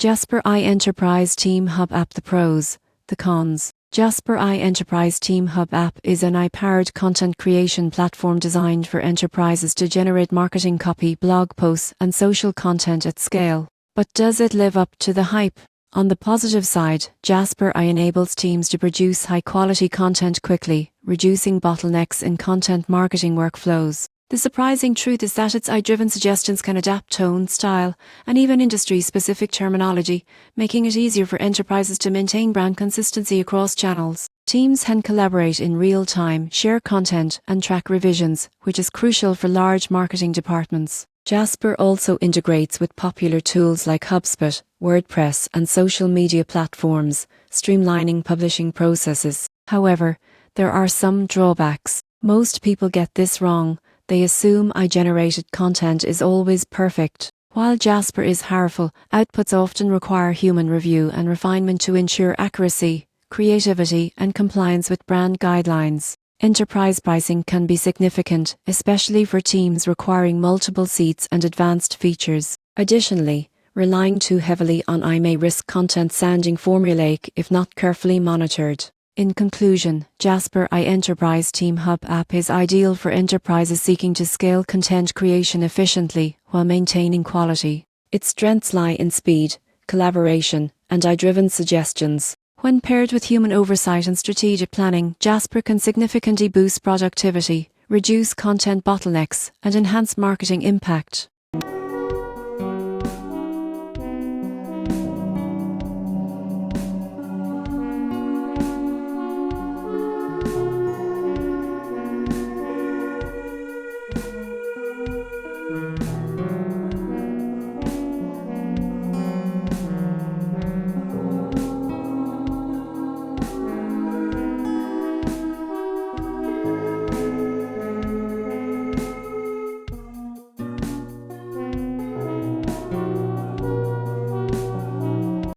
Jasper Enterprise Team Hub App. The pros, the cons. Jasper Enterprise Team Hub app is an AI-powered content creation platform designed for enterprises to generate marketing copy, blog posts, and social content at scale. But does it live up to the hype? On the positive side, Jasper enables teams to produce high-quality content quickly, reducing bottlenecks in content marketing workflows. The surprising truth is that its AI-driven suggestions can adapt tone, style, and even industry-specific terminology, making it easier for enterprises to maintain brand consistency across channels. Teams can collaborate in real time, share content, and track revisions, which is crucial for large marketing departments. Jasper also integrates with popular tools like HubSpot, WordPress, and social media platforms, streamlining publishing processes. However, there are some drawbacks. Most people get this wrong. They assume AI-generated content is always perfect. While Jasper is powerful, outputs often require human review and refinement to ensure accuracy, creativity, and compliance with brand guidelines. Enterprise pricing can be significant, especially for teams requiring multiple seats and advanced features. Additionally, relying too heavily on AI may risk content sounding formulaic if not carefully monitored. In conclusion, Jasper Enterprise Team Hub app is ideal for enterprises seeking to scale content creation efficiently while maintaining quality. Its strengths lie in speed, collaboration, and AI-driven suggestions. When paired with human oversight and strategic planning, Jasper can significantly boost productivity, reduce content bottlenecks, and enhance marketing impact.